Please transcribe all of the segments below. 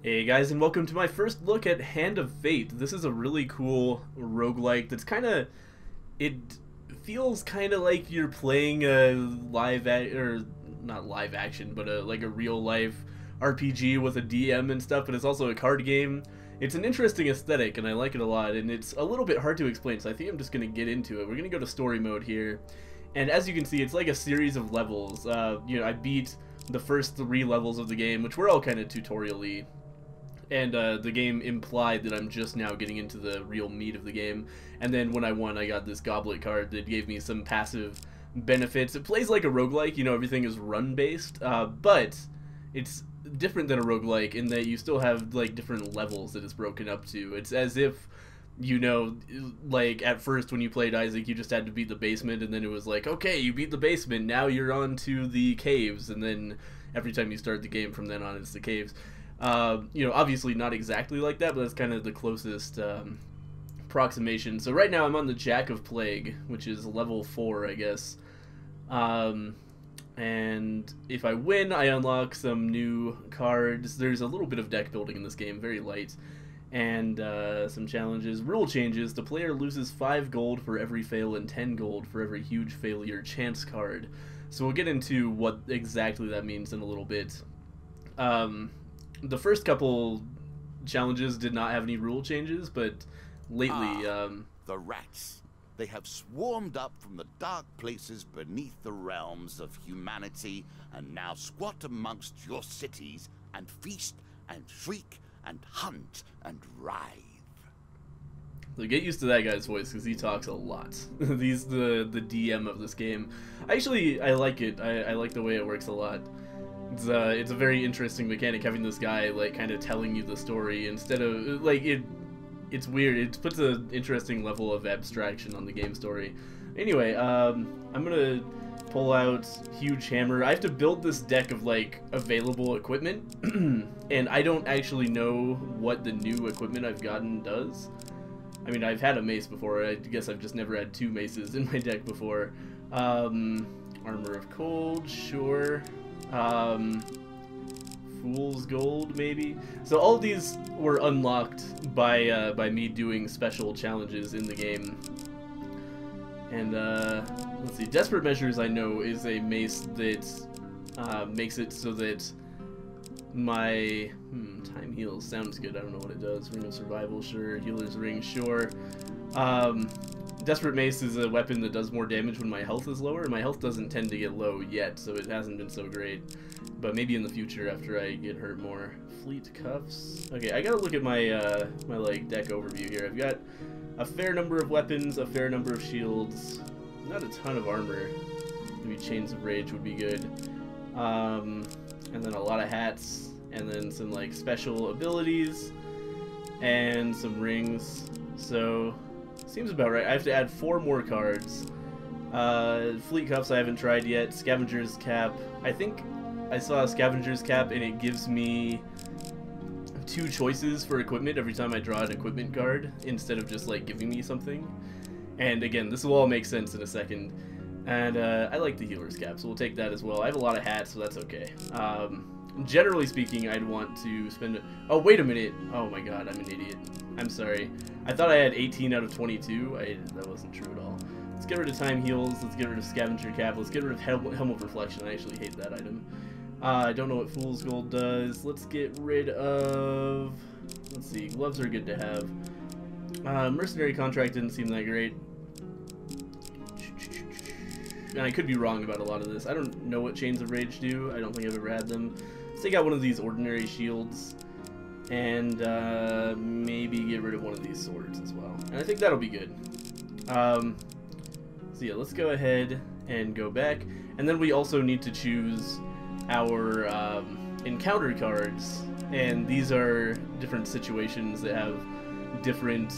Hey guys, and welcome to my first look at Hand of Fate. This is a really cool roguelike that's it feels kind of like you're playing a or not live action, but like a real life RPG with a DM and stuff, but it's also a card game. It's an interesting aesthetic and I like it a lot, and it's a little bit hard to explain, so I think I'm just going to get into it. We're going to go to story mode here, and as you can see, it's like a series of levels. I beat the first 3 levels of the game, which were all kind of tutorial-y. And the game implied that I'm just now getting into the real meat of the game. And then when I won, I got this Goblin card that gave me some passive benefits. It plays like a roguelike, everything is run-based, but it's different than a roguelike in that you still have like different levels that it's broken up to. It's as if, like at first when you played Isaac, you just had to beat the basement, and then it was like, okay, you beat the basement, now you're on to the caves, and then every time you start the game from then on, it's the caves. Obviously not exactly like that, but that's kind of the closest approximation. So right now I'm on the Jack of Plague, which is level 4, I guess. And if I win, I unlock some new cards. There's a little bit of deck building in this game, very light. And some challenges. Rule changes. The player loses 5 gold for every fail and 10 gold for every huge failure chance card. So we'll get into what exactly that means in a little bit. The first couple challenges did not have any rule changes, but lately... the rats. They have swarmed up from the dark places beneath the realms of humanity and now squat amongst your cities and feast and shriek and hunt and writhe. So get used to that guy's voice, because he talks a lot. He's the DM of this game. I like it. I like the way it works a lot. It's a very interesting mechanic, having this guy like kind of telling you the story instead of like it's weird. It puts an interesting level of abstraction on the game story. Anyway, I'm gonna pull out Huge Hammer. I have to build this deck of like available equipment, and I don't actually know what the new equipment I've gotten does. I mean, I've had a mace before. I guess I've just never had 2 maces in my deck before. Armor of Cold, sure. Fool's Gold, maybe. So all of these were unlocked by me doing special challenges in the game. And let's see, Desperate Measures I know is a mace that makes it so that my Time Heals sounds good. I don't know what it does. Ring of Survival, sure. Healer's Ring, sure. Desperate Mace is a weapon that does more damage when my health is lower, and my health doesn't tend to get low yet, so it hasn't been so great. But maybe in the future after I get hurt more. Fleet Cuffs. Okay, I gotta look at my my like deck overview here. I've got a fair number of weapons, a fair number of shields, not a ton of armor. Maybe Chains of Rage would be good. And then a lot of hats, and then some like special abilities, and some rings. So seems about right. I have to add 4 more cards. Fleet Cuffs I haven't tried yet. Scavenger's Cap. I think I saw a Scavenger's Cap, and it gives me 2 choices for equipment every time I draw an equipment card, instead of just like giving me something. And again, this will all make sense in a second. And I like the Healer's Cap, so we'll take that as well. I have a lot of hats, so that's okay. Generally speaking, I'd want to spend it. Oh, wait a minute. Oh my god, I'm an idiot. I'm sorry. I thought I had 18 out of 22. That wasn't true at all. Let's get rid of Time Heals. Let's get rid of Scavenger Cap. Let's get rid of Helm of Reflection. I actually hate that item. I don't know what Fool's Gold does. Let's get rid of... Let's see. Gloves are good to have. Mercenary Contract didn't seem that great. And I could be wrong about a lot of this. I don't know what Chains of Rage do. I don't think I've ever had them. Let's take out one of these ordinary shields, and maybe get rid of one of these swords as well. And I think that'll be good. So yeah, let's go ahead and go back. And then we also need to choose our encounter cards. And these are different situations that have different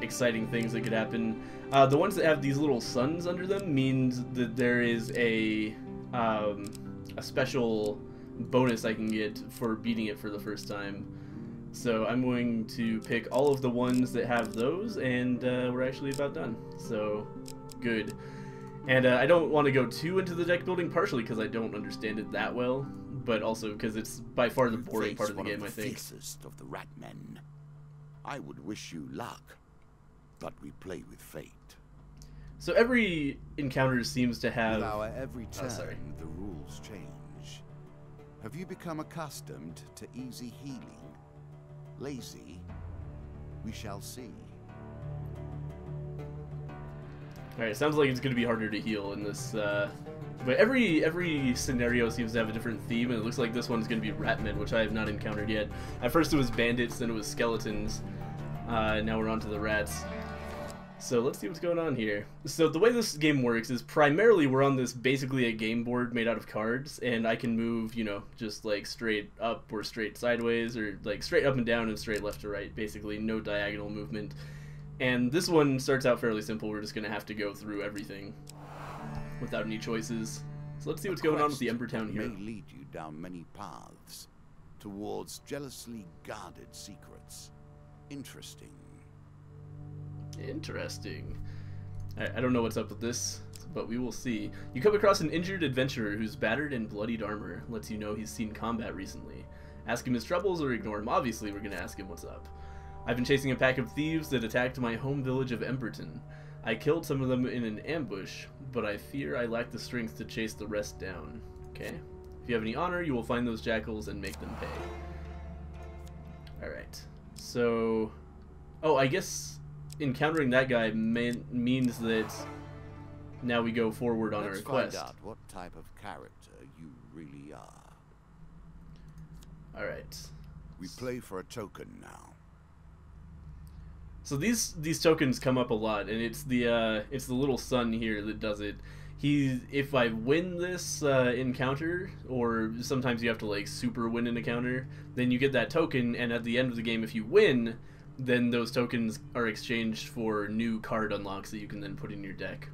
exciting things that could happen. The ones that have these little suns under them means that there is a special bonus I can get for beating it for the first time. So I'm going to pick all of the ones that have those, and we're actually about done. So good. And I don't want to go too into the deck building, partially because I don't understand it that well, but also because it's by far the boring part of the game, I think. Fiercest of the Ratmen. I would wish you luck, but we play with fate. So every encounter seems to have... With our every turn, sorry. the rules change. Have you become accustomed to easy healing? Lazy? We shall see. Alright, sounds like it's going to be harder to heal in this, but every scenario seems to have a different theme, and it looks like this one's going to be Ratman, which I have not encountered yet. At first it was bandits, then it was skeletons, now we're on to the rats. So let's see what's going on here. So the way this game works is primarily we're on this basically a game board made out of cards, and I can move, you know, just like straight up or straight sideways, or like straight up and down and straight left to right, basically no diagonal movement. And this one starts out fairly simple. We're just going to have to go through everything without any choices. So let's see what's going on with the Ember Town here. May lead you down many paths towards jealously guarded secrets. Interesting. Interesting. I don't know what's up with this, but we will see. You come across an injured adventurer whose battered and bloodied armor lets you know he's seen combat recently. Ask him his troubles or ignore him. Obviously, we're going to ask him what's up. I've been chasing a pack of thieves that attacked my home village of Emberton. I killed some of them in an ambush, but I fear I lack the strength to chase the rest down. Okay? If you have any honor, you will find those jackals and make them pay. Alright. So... Oh, I guess encountering that guy means that now we go forward on our quest. Let's find out what type of character you really are. Alright. We play for a token now. So these tokens come up a lot, and it's the little sun here that does it. If I win this encounter, or sometimes you have to like super win an encounter, then you get that token, and at the end of the game, if you win, then those tokens are exchanged for new card unlocks that you can then put in your deck.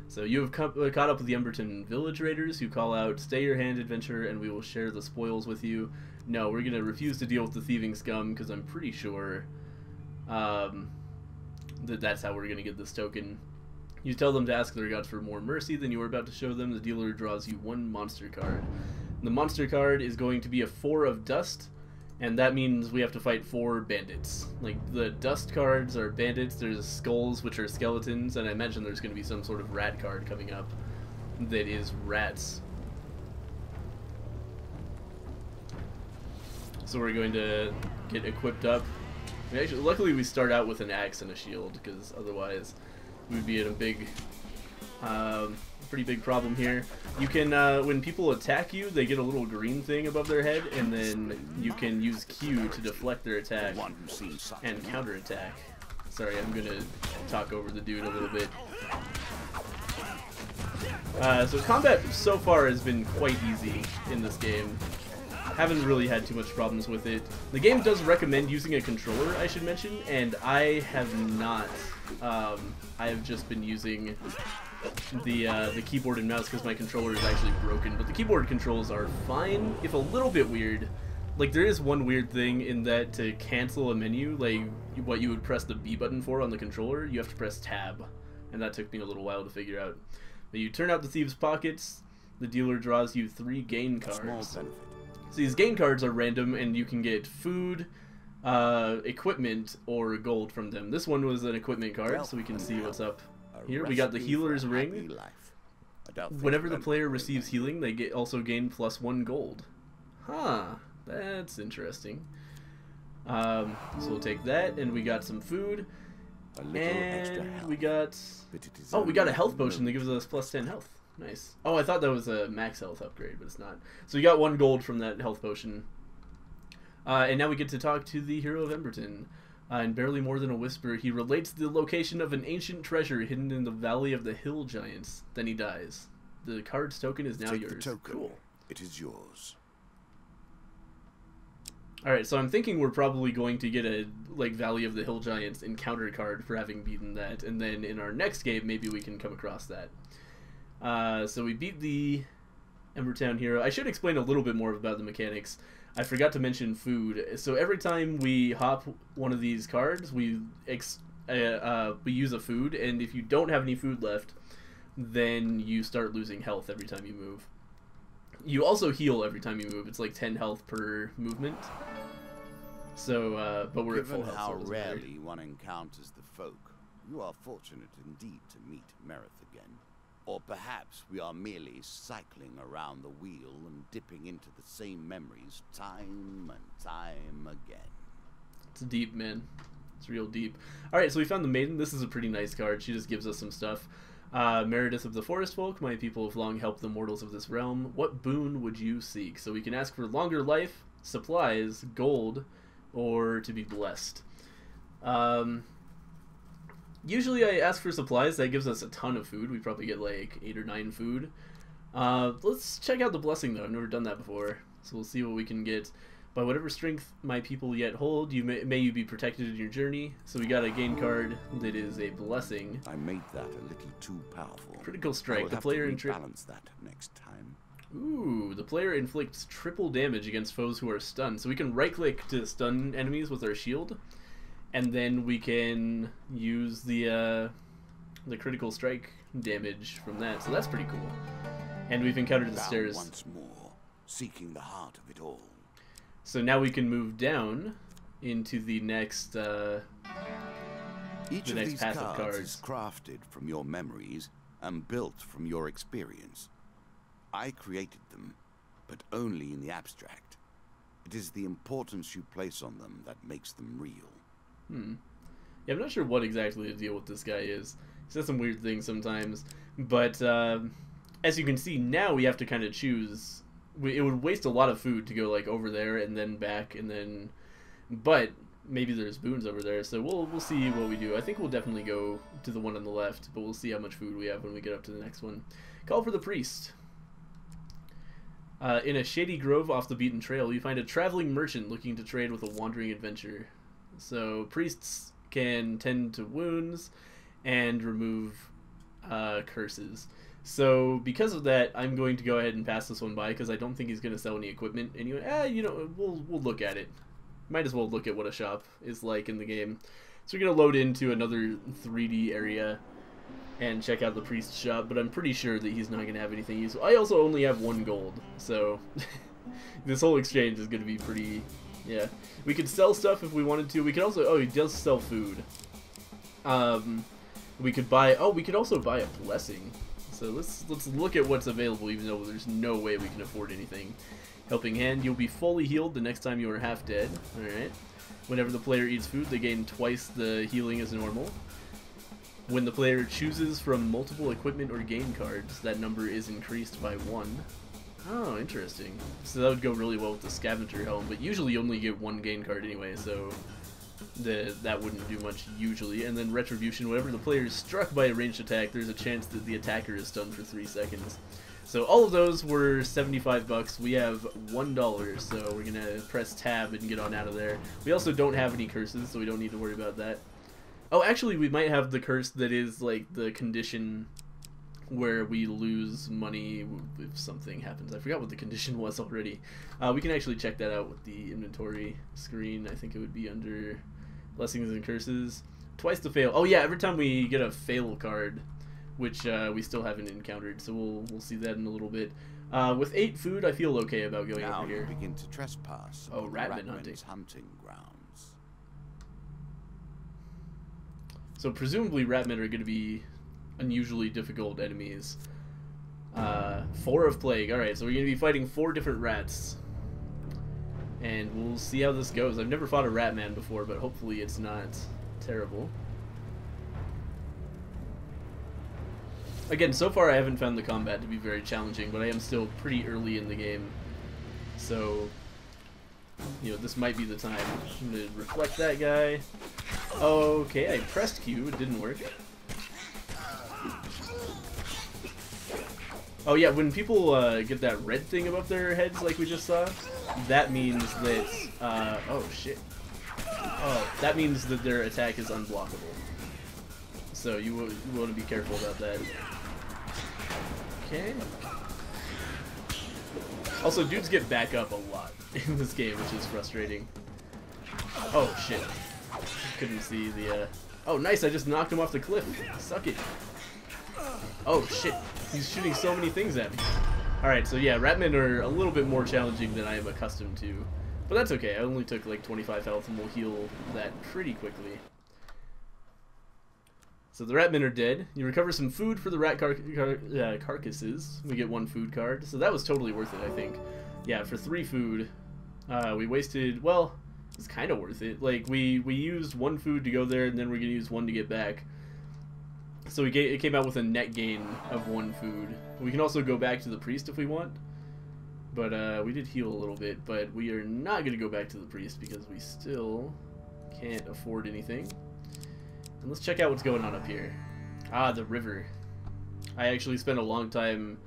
So you have caught up with the Emberton village raiders, who call out, "Stay your hand, adventurer, and we will share the spoils with you." No, we're gonna refuse to deal with the thieving scum, because I'm pretty sure that's how we're going to get this token. You tell them to ask their gods for more mercy than you are about to show them. The dealer draws you one monster card. The monster card is going to be a 4 of dust, and that means we have to fight 4 bandits. Like, the dust cards are bandits, there's skulls, which are skeletons, and I imagine there's going to be some sort of rat card coming up that is rats. So we're going to get equipped up. Luckily we start out with an axe and a shield, because otherwise we would be in a big, pretty big problem here. You can, when people attack you, they get a little green thing above their head, and then you can use Q to deflect their attack and counterattack. Sorry, I'm gonna talk over the dude a little bit. So combat so far has been quite easy in this game. Haven't really had too much problems with it. The game does recommend using a controller, I should mention, and I have not. I have just been using the keyboard and mouse because my controller is actually broken. But the keyboard controls are fine, if a little bit weird. Like, there is one weird thing in that to cancel a menu, like what you would press the B button for on the controller, you have to press tab, and that took me a little while to figure out. But you turn out the thieves' pockets. The dealer draws you 3 gain cards. So these gain cards are random, and you can get food, equipment, or gold from them. This one was an equipment card, so we can see what's up here. We got the healer's ring. Whenever the player receives healing, they also gain +1 gold. Huh, that's interesting. So we'll take that, and we got some food. And we got... Oh, we got a health potion that gives us +10 health. Nice. Oh, I thought that was a max health upgrade, but it's not. So we got 1 gold from that health potion. And now we get to talk to the hero of Emberton. In barely more than a whisper, he relates the location of an ancient treasure hidden in the Valley of the Hill Giants. Then he dies. The card's token is now yours. Cool. It is yours. Alright, so I'm thinking we're probably going to get a, like, Valley of the Hill Giants encounter card for having beaten that, and then in our next game, maybe we can come across that. So we beat the Embertown hero. I should explain a little bit more about the mechanics. I forgot to mention food. So every time we hop one of these cards, we use a food, and if you don't have any food left, then you start losing health every time you move. You also heal every time you move. It's like 10 health per movement. So, but we're at full health. Given how so it doesn't matter. rarely one encounters the folk, you are fortunate indeed to meet Merith again. Or perhaps we are merely cycling around the wheel and dipping into the same memories time and time again. It's deep, man. It's real deep. Alright, so we found the maiden. This is a pretty nice card. She just gives us some stuff. Meredith of the Forest Folk, my people have long helped the mortals of this realm. What boon would you seek? So we can ask for longer life, supplies, gold, or to be blessed. Usually I ask for supplies. That gives us a ton of food. We probably get like 8 or 9 food. Let's check out the blessing, though. I've never done that before. So we'll see what we can get. By whatever strength my people yet hold, may you be protected in your journey. So we got a gain card that is a blessing. I made that a little too powerful. Critical strike. I will The have player to rebalance that next time. Ooh, the player inflicts triple damage against foes who are stunned. So we can right-click to stun enemies with our shield, and then we can use the critical strike damage from that. So that's pretty cool. And we've encountered the Down stairs. once more, seeking the heart of it all. So now we can move down into the next Each the of next these passive cards is crafted from your memories and built from your experience. I created them, but only in the abstract. It is the importance you place on them that makes them real. Yeah, I'm not sure what exactly the deal with this guy is. He says some weird things sometimes, but as you can see, now we have to kind of choose. It would waste a lot of food to go like over there and then back and then, but maybe there's boons over there, so we'll see what we do. I think we'll definitely go to the one on the left, but we'll see how much food we have when we get up to the next one. Call for the priest. In a shady grove off the beaten trail, you find a traveling merchant looking to trade with a wandering adventurer. So priests can tend to wounds and remove curses. So because of that, I'm going to go ahead and pass this one by because I don't think he's going to sell any equipment anyway. You know, we'll look at it. Might as well look at what a shop is like in the game. So we're going to load into another 3D area and check out the priest's shop, but I'm pretty sure that he's not going to have anything useful. I also only have 1 gold, so this whole exchange is going to be pretty, yeah. We could sell stuff if we wanted to. We could also, oh, he does sell food. We could buy, oh, we could also buy a blessing. So let's look at what's available, even though there's no way we can afford anything. Helping Hand, you'll be fully healed the next time you are half dead. Alright. Whenever the player eats food, they gain twice the healing as normal. When the player chooses from multiple equipment or game cards, that number is increased by 1. Oh, interesting. So that would go really well with the scavenger helm, but usually you only get 1 gain card anyway, so that wouldn't do much usually. And then Retribution, whenever the player is struck by a ranged attack, there's a chance that the attacker is stunned for 3 seconds. So all of those were 75 bucks. We have $1, so we're gonna press tab and get on out of there. We also don't have any curses, so we don't need to worry about that. Oh, actually, we might have the curse that is like the condition where we lose money if something happens. I forgot what the condition was already. We can actually check that out with the inventory screen. I think it would be under blessings and curses. Twice to fail. Oh yeah, every time we get a fail card, which we still haven't encountered, so we'll see that in a little bit. With 8 food, I feel okay about going now over here. you begin to trespass Oh, on Ratman Ratman's hunting. hunting grounds. So presumably Ratmen are going to be unusually difficult enemies. 4 of Plague. Alright, so we're going to be fighting 4 different rats. And we'll see how this goes. I've never fought a Ratman before, but hopefully it's not terrible. Again, so far I haven't found the combat to be very challenging, but I am still pretty early in the game. So, you know, this might be the time. I'm going to reflect that guy. Okay, I pressed Q, it didn't work. Oh yeah, when people get that red thing above their heads like we just saw, that means that, oh shit. Oh, that means that their attack is unblockable. So you want to be careful about that. Okay. Also, dudes get back up a lot in this game, which is frustrating. Oh shit. Couldn't see the, oh nice, I just knocked him off the cliff. Suck it. Oh shit, he's shooting so many things at me. Alright, so yeah, Ratmen are a little bit more challenging than I am accustomed to. But that's okay, I only took like 25 health and we'll heal that pretty quickly. So the Ratmen are dead. You recover some food for the rat carcasses. We get 1 food card. So that was totally worth it, I think. Yeah, for 3 food, we wasted, well, it's kind of worth it. Like, we used 1 food to go there, and then we're going to use 1 to get back. So it came out with a net gain of 1 food. We can also go back to the priest if we want. But we did heal a little bit, but we are not going to go back to the priest because we still can't afford anything. And let's check out what's going on up here. Ah, the river. I actually spent a long time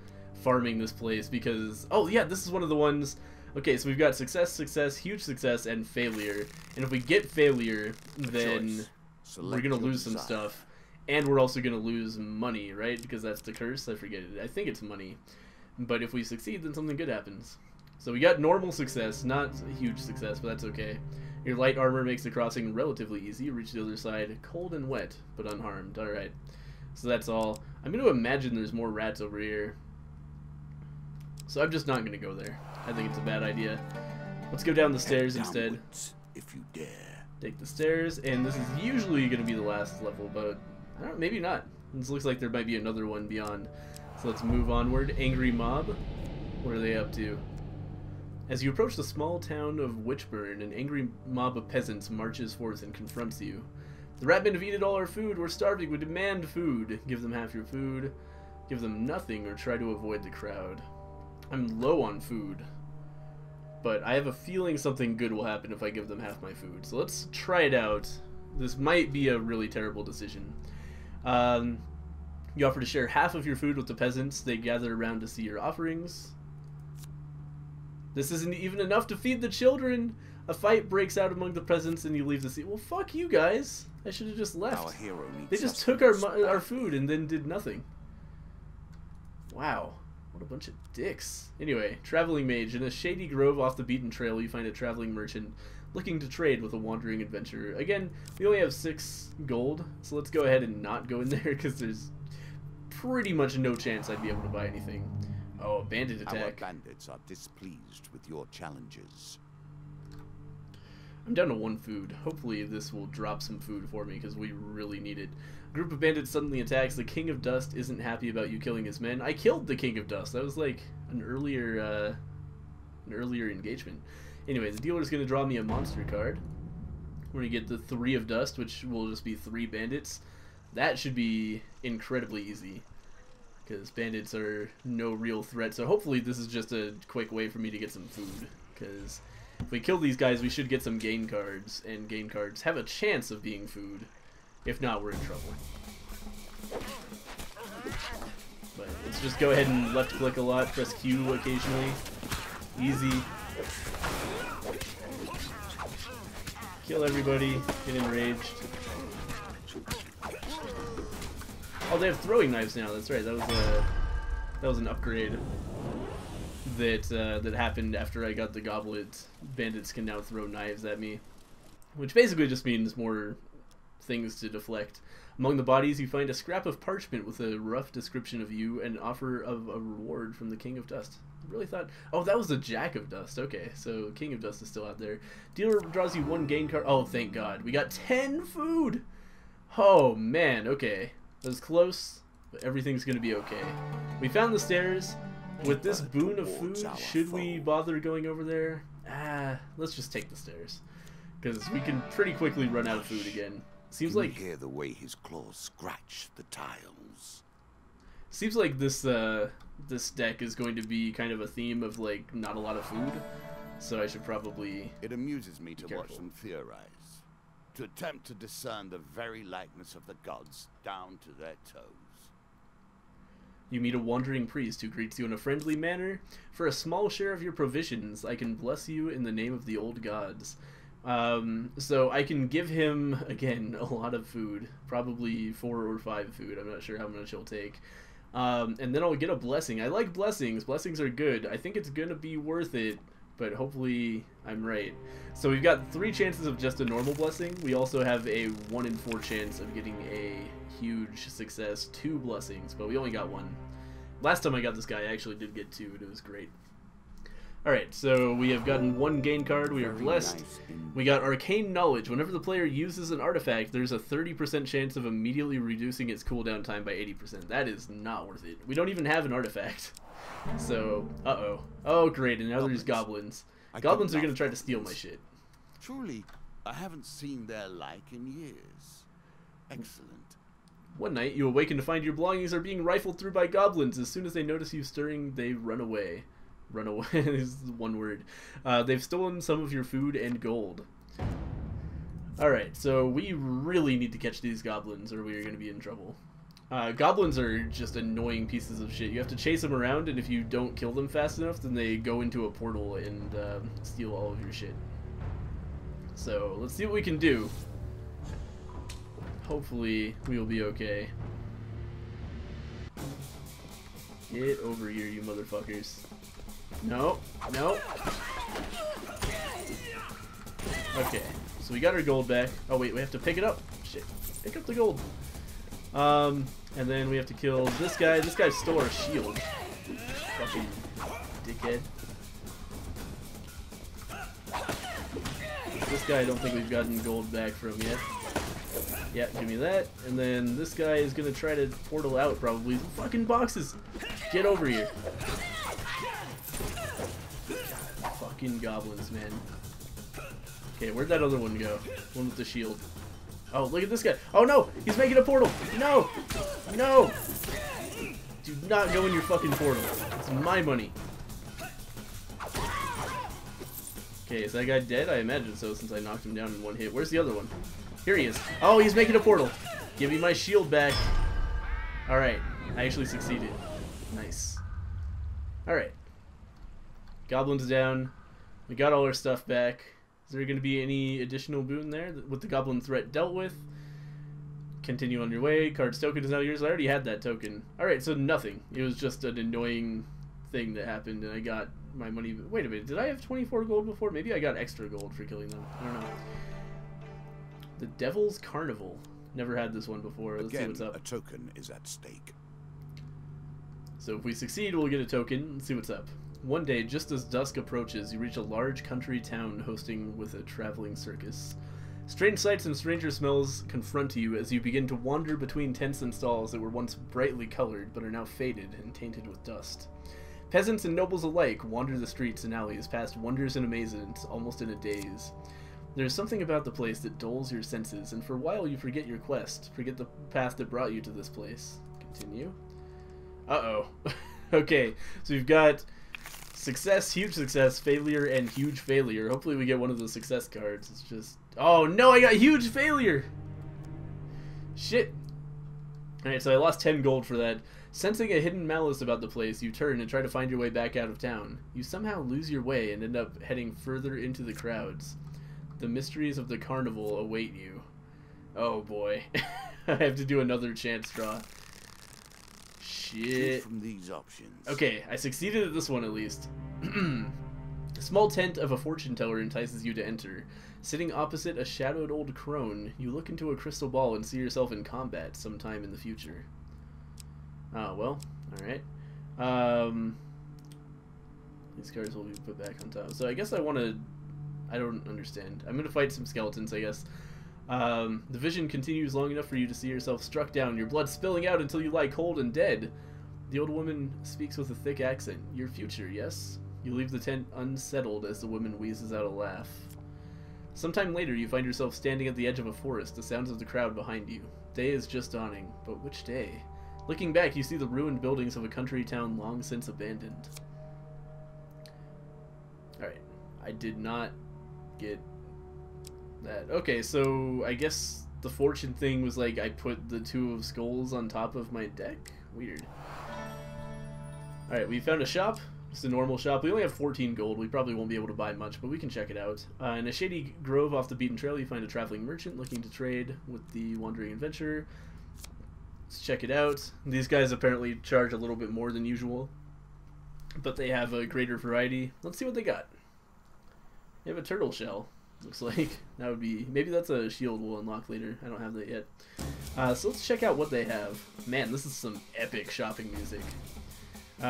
farming this place because... Oh, yeah, this is one of the ones... Okay, so we've got success, success, huge success, and failure. And if we get failure, then we're going to lose some stuff. And we're also going to lose money, right? Because that's the curse. I forget it. I think it's money. But if we succeed, then something good happens. So we got normal success, not a huge success, but that's okay. Your light armor makes the crossing relatively easy. You reach the other side cold and wet, but unharmed. Alright. So that's all. I'm going to imagine there's more rats over here. So I'm just not going to go there. I think it's a bad idea. Let's go down the stairs instead. If you dare. Take the stairs, and this is usually going to be the last level, but I don't know, maybe not. This looks like there might be another one beyond. So let's move onward. Angry mob. What are they up to? As you approach the small town of Witchburn, an angry mob of peasants marches forth and confronts you. The Ratmen have eaten all our food. We're starving. We demand food. Give them half your food. Give them nothing or try to avoid the crowd. I'm low on food, but I have a feeling something good will happen if I give them half my food. So let's try it out. This might be a really terrible decision. You offer to share half of your food with the peasants. They gather around to see your offerings. This isn't even enough to feed the children. A fight breaks out among the peasants and you leave the scene. Well, fuck you guys. I should have just left. Our hero needs they just took our food and then did nothing. Wow. What a bunch of dicks. Anyway, traveling mage. In a shady grove off the beaten trail, you find a traveling merchant looking to trade with a wandering adventurer. Again, we only have 6 gold, so let's go ahead and not go in there because there's pretty much no chance I'd be able to buy anything. Oh, bandit attack. Our bandits are displeased with your challenges. I'm down to 1 food. Hopefully this will drop some food for me because we really need it. A group of bandits suddenly attacks. The King of Dust isn't happy about you killing his men. I killed the King of Dust. That was like an earlier engagement. Anyway, the dealer's going to draw me a monster card. We're going to get the 3 of Dust, which will just be 3 bandits. That should be incredibly easy because bandits are no real threat. So hopefully this is just a quick way for me to get some food because if we kill these guys, we should get some gain cards, and gain cards have a chance of being food. If not, we're in trouble. But let's just go ahead and left click a lot, press Q occasionally. Easy. Kill everybody, get enraged. Oh, they have throwing knives now. That's right. That was an upgrade that happened after I got the goblet. Bandits can now throw knives at me, which basically just means more things to deflect. Among the bodies, you find a scrap of parchment with a rough description of you and an offer of a reward from the King of Dust. I really thought... Oh, that was the Jack of Dust. Okay, so King of Dust is still out there. Dealer draws you 1 gain card. Oh, thank God. We got 10 food! Oh, man. Okay. That was close, but everything's going to be okay. We found the stairs. With this boon of food, should we bother going over there? Let's just take the stairs. Because we can pretty quickly run out of food again. Seems like... hear the way his claws scratch the tiles. Seems like this this deck is going to be kind of a theme of like not a lot of food, so I should probably. It amuses me to watch them theorize, to attempt to discern the very likeness of the gods down to their toes. You meet a wandering priest who greets you in a friendly manner. For a small share of your provisions, I can bless you in the name of the old gods. So I can give him, again, a lot of food. Probably 4 or 5 food. I'm not sure how much he'll take. And then I'll get a blessing. I like blessings. Blessings are good. I think it's going to be worth it but hopefully I'm right. So we've got 3 chances of just a normal blessing. We also have a 1 in 4 chance of getting a huge success, 2 blessings, but we only got 1. Last time I got this guy, I actually did get 2, and it was great. Alright, so we have gotten 1 gain card, we are blessed. We got Arcane Knowledge. Whenever the player uses an artifact, there's a 30% chance of immediately reducing its cooldown time by 80%. That is not worth it. We don't even have an artifact. So, uh-oh. Oh, great, and now there's goblins. Goblins are going to try to steal my shit. Truly, I haven't seen their like in years. Excellent. One night, you awaken to find your belongings are being rifled through by goblins. As soon as they notice you stirring, they run away. Run away is one word. They've stolen some of your food and gold. Alright, so we really need to catch these goblins or we are going to be in trouble. Goblins are just annoying pieces of shit. You have to chase them around, and if you don't kill them fast enough, then they go into a portal and steal all of your shit. So, let's see what we can do. Hopefully, we will be okay. Get over here, you motherfuckers. No, no. Okay, so we got our gold back. Oh wait, we have to pick it up. Shit, pick up the gold. And then we have to kill this guy. This guy stole our shield. Fucking dickhead. This guy I don't think we've gotten gold back from yet. Yeah, give me that. And then this guy is gonna try to portal out probably. Fucking boxes! Get over here. Fucking goblins, man. Okay, where'd that other one go? One with the shield. Oh, look at this guy. Oh no! He's making a portal! No! No! Do not go in your fucking portal. It's my money. Okay, is that guy dead? I imagine so since I knocked him down in 1 hit. Where's the other one? Here he is. Oh, he's making a portal. Give me my shield back. Alright, I actually succeeded. Nice. Alright. Goblin's down. We got all our stuff back. Is there going to be any additional boon there with the goblin threat dealt with? Continue on your way. Card's token is now yours. I already had that token. Alright, so nothing. It was just an annoying thing that happened and I got my money. Wait a minute, did I have 24 gold before? Maybe I got extra gold for killing them. I don't know. The Devil's Carnival. Never had this one before. Let's see what's up. A token is at stake. So if we succeed, we'll get a token. Let's see what's up. One day, just as dusk approaches, you reach a large country town hosting with a traveling circus. Strange sights and stranger smells confront you as you begin to wander between tents and stalls that were once brightly colored but are now faded and tainted with dust. Peasants and nobles alike wander the streets and alleys past wonders and amazements almost in a daze. There's something about the place that dulls your senses, and for a while you forget your quest, forget the path that brought you to this place. Continue. Uh-oh. Okay, so we've got success, huge success, failure, and huge failure. Hopefully we get one of the success cards. It's just... Oh, no, I got huge failure! Shit. Alright, so I lost 10 gold for that. Sensing a hidden malice about the place, you turn and try to find your way back out of town. You somehow lose your way and end up heading further into the crowds. The mysteries of the carnival await you. Oh boy. I have to do another chance draw. Shit. From these options. Okay, I succeeded at this one at least. A small tent of a fortune teller entices you to enter. Sitting opposite a shadowed old crone, you look into a crystal ball and see yourself in combat sometime in the future. Oh, well, alright. These cards will be put back on top. So I guess I want to... I don't understand. I'm going to fight some skeletons, I guess. The vision continues long enough for you to see yourself struck down, your blood spilling out until you lie cold and dead. The old woman speaks with a thick accent. Your future, yes? You leave the tent unsettled as the woman wheezes out a laugh. Sometime later, you find yourself standing at the edge of a forest, the sounds of the crowd behind you. Day is just dawning, but which day? Looking back, you see the ruined buildings of a country town long since abandoned. Alright, I did not get that. Okay, so I guess the fortune thing was like I put the 2 of skulls on top of my deck? Weird. Alright, we found a shop. Just a normal shop. We only have 14 gold. We probably won't be able to buy much, but we can check it out. In a shady grove off the beaten trail, you find a traveling merchant looking to trade with the wandering adventurer. Let's check it out. These guys apparently charge a little bit more than usual, but they have a greater variety. Let's see what they got. You have a turtle shell. Looks like that would be, maybe that's a shield we'll unlock later. I don't have that yet. So let's check out what they have. Man, this is some epic shopping music.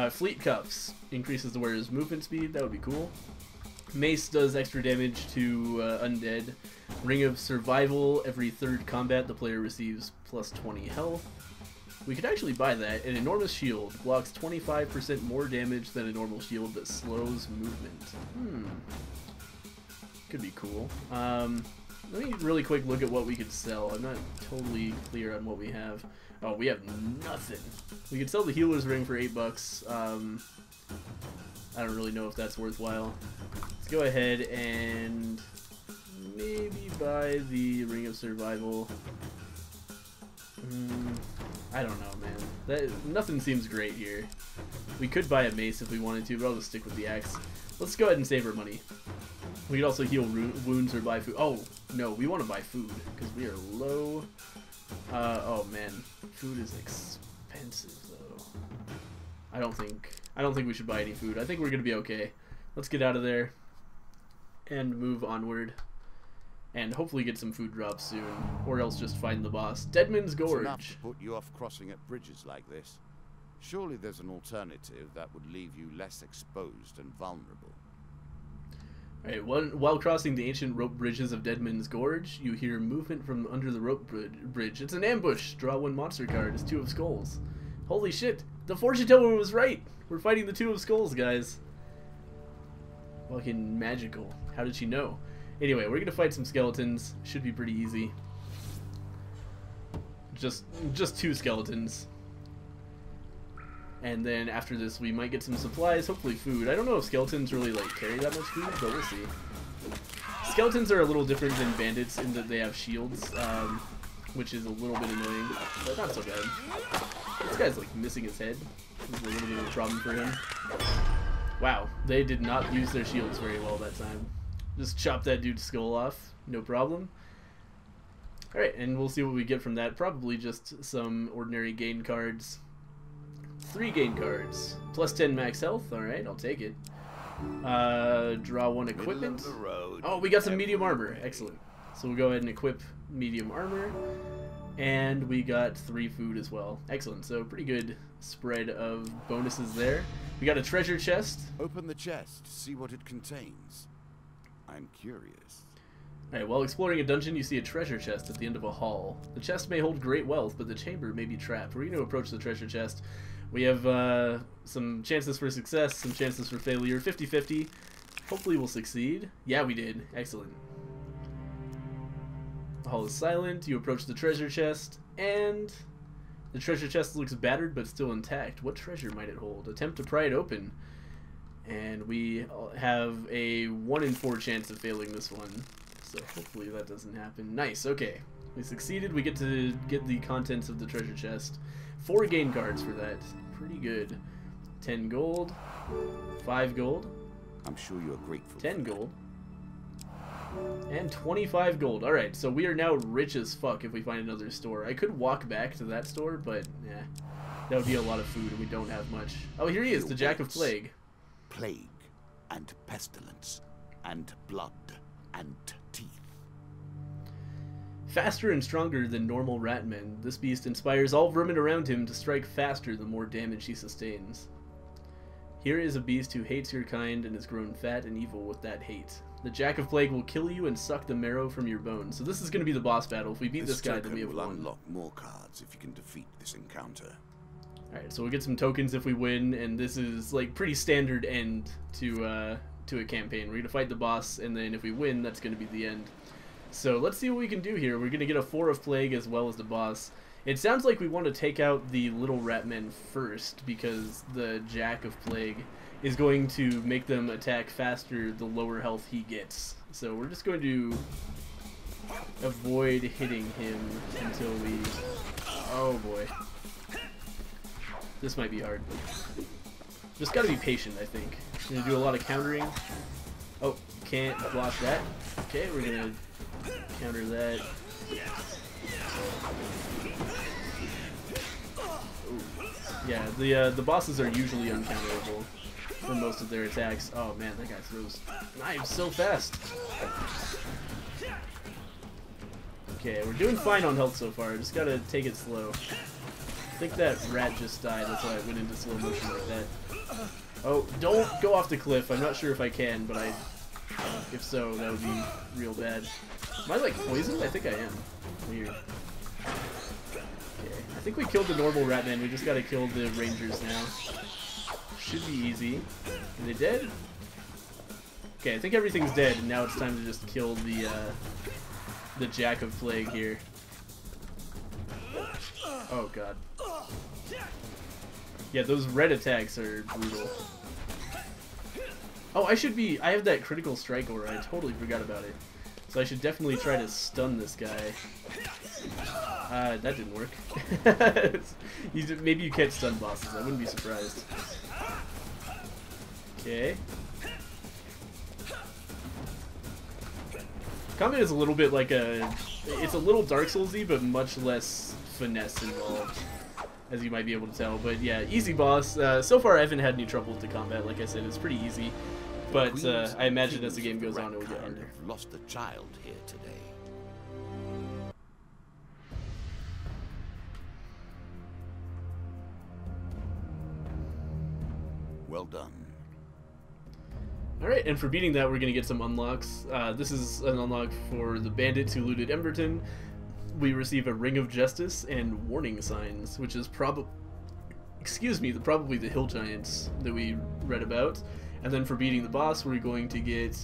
Fleet Cuffs increases the wearer's movement speed. That would be cool. Mace does extra damage to undead. Ring of Survival. Every third combat, the player receives plus 20 health. We could actually buy that. An enormous shield blocks 25% more damage than a normal shield, but slows movement. Could be cool. Let me really quick look at what we could sell. I'm not totally clear on what we have. Oh, we have nothing. We could sell the healer's ring for $8. I don't really know if that's worthwhile. Let's go ahead and maybe buy the ring of survival. I don't know, man. Nothing seems great here. We could buy a mace if we wanted to, but I'll just stick with the axe. Let's go ahead and save our money. We could also heal wounds or buy food. Oh, no, we want to buy food because we are low. Oh man, food is expensive though. I don't think we should buy any food. I think we're gonna be okay. Let's get out of there and move onward, and hopefully get some food drops soon, or else just find the boss. Deadman's Gorge. It's enough to put you off crossing at bridges like this. Surely there's an alternative that would leave you less exposed and vulnerable. Alright, while crossing the ancient rope bridges of Deadman's Gorge, you hear movement from under the rope bridge. It's an ambush! Draw one monster card. It's Two of Skulls. Holy shit! The fortune teller was right! We're fighting the Two of Skulls, guys. Fucking magical. How did she know? Anyway, we're gonna fight some skeletons. Should be pretty easy. Just 2 skeletons. And then after this, we might get some supplies, hopefully food. I don't know if skeletons really like carry that much food, but we'll see. Skeletons are a little different than bandits in that they have shields, which is a little bit annoying, but not so bad. This guy's like missing his head. This is a little bit of a problem for him. Wow, they did not use their shields very well that time. Just chop that dude's skull off, no problem. Alright, and we'll see what we get from that. Probably just some ordinary gain cards. 3 gain cards. Plus 10 max health. Alright, I'll take it. Draw 1 equipment. Oh, we got some medium armor. Excellent. So we'll go ahead and equip medium armor. And we got 3 food as well. Excellent. So pretty good spread of bonuses there. We got a treasure chest. Open the chest. See what it contains. I'm curious. Alright, while exploring a dungeon, you see a treasure chest at the end of a hall. The chest may hold great wealth, but the chamber may be trapped. We're going to approach the treasure chest. We have some chances for success, some chances for failure. 50-50. Hopefully we'll succeed. Yeah, we did. Excellent. The hall is silent. You approach the treasure chest, and the treasure chest looks battered but still intact. What treasure might it hold? Attempt to pry it open. And we have a 1 in 4 chance of failing this one. So hopefully that doesn't happen. Nice, okay. We succeeded. We get to get the contents of the treasure chest. 4 gain cards for that. Pretty good. 10 gold. 5 gold. I'm sure you're grateful. 10 gold. And 25 gold. Alright, so we are now rich as fuck if we find another store. I could walk back to that store, but yeah. That would be a lot of food and we don't have much. Oh, here he is, the Jack of Plague. Plague and pestilence and blood and teeth. Faster and stronger than normal Ratman, this beast inspires all vermin around him to strike faster the more damage he sustains. Here is a beast who hates your kind and has grown fat and evil with that hate. The Jack of Plague will kill you and suck the marrow from your bones. So this is going to be the boss battle. If we beat this guy, then we have won. Unlock more cards if you can defeat this encounter. Alright, so we'll get some tokens if we win, and this is like pretty standard end to a campaign. We're going to fight the boss, and then if we win, that's going to be the end. So let's see what we can do here. We're going to get a 4 of Plague as well as the boss. It sounds like we want to take out the little Ratmen first, because the Jack of Plague is going to make them attack faster the lower health he gets. So we're just going to avoid hitting him until we... Oh boy. This might be hard. Just gotta be patient, I think. We're gonna do a lot of countering. Oh, can't block that. Okay, we're gonna counter that. Ooh. Yeah, the bosses are usually uncounterable. for most of their attacks. Oh man, that guy throws knives so fast. Okay, we're doing fine on health so far. Just gotta take it slow. I think that rat just died, that's why I went into slow motion like that. Oh, don't go off the cliff. I'm not sure if I can, but if so, that would be real bad. Am I like poisoned? I think I am. Weird. Okay, I think we killed the normal Ratman. We just gotta kill the Rangers now. Should be easy. Are they dead? Okay, I think everything's dead, and now it's time to just kill the Jack of Plague here. Oh god. Yeah, those red attacks are brutal. Oh, I have that critical strike aura. I totally forgot about it. So I should definitely try to stun this guy. That didn't work. Maybe you can't stun bosses. I wouldn't be surprised. Okay. Combat is a little bit like it's a little Dark Souls-y, but much less finesse involved, as you might be able to tell. But yeah, easy boss. So far I haven't had any trouble with the combat. Like I said, it's pretty easy. But I imagine as the game goes on, it will get harder. Lost a child here today. Well done. Alright, and for beating that, we're going to get some unlocks. This is an unlock for the bandits who looted Emberton. We receive a Ring of Justice and warning signs, which is probably the hill giants that we read about. And then for beating the boss, we're going to get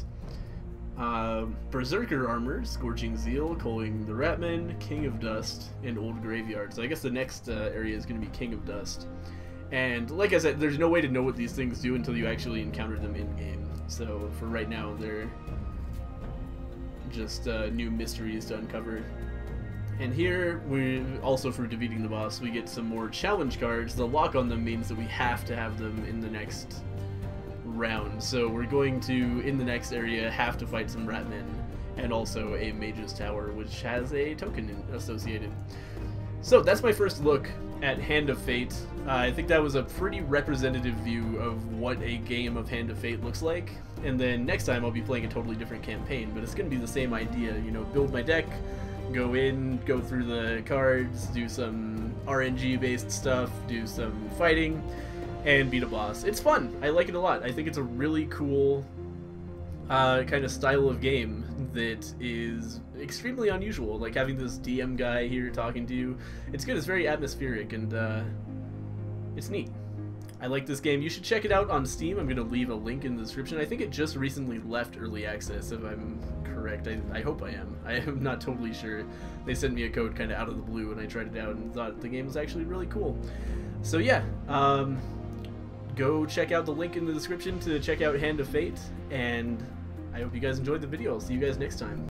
Berserker Armor, Scorching Zeal, Culling the Ratman, King of Dust, and Old Graveyard. So I guess the next area is going to be King of Dust. And like I said, there's no way to know what these things do until you actually encounter them in-game. So for right now, they're just new mysteries to uncover. And here, we also, for defeating the boss, we get some more challenge cards. The lock on them means that we have to have them in the next round. So we're going to, in the next area, have to fight some Ratmen, and also a Mage's Tower, which has a token associated. So that's my first look at Hand of Fate. I think that was a pretty representative view of what a game of Hand of Fate looks like. And then next time I'll be playing a totally different campaign, but it's going to be the same idea. You know, build my deck, go in, go through the cards, do some RNG based stuff, do some fighting, and beat a boss. It's fun. I like it a lot. I think it's a really cool kind of style of game that is extremely unusual. Like having this DM guy here talking to you. It's good. It's very atmospheric, and it's neat. I like this game. You should check it out on Steam. I'm going to leave a link in the description. I think it just recently left early access, if I'm correct. I hope I am. I am not totally sure. They sent me a code kind of out of the blue, and I tried it out and thought the game was actually really cool. So yeah, go check out the link in the description to check out Hand of Fate, and I hope you guys enjoyed the video. I'll see you guys next time.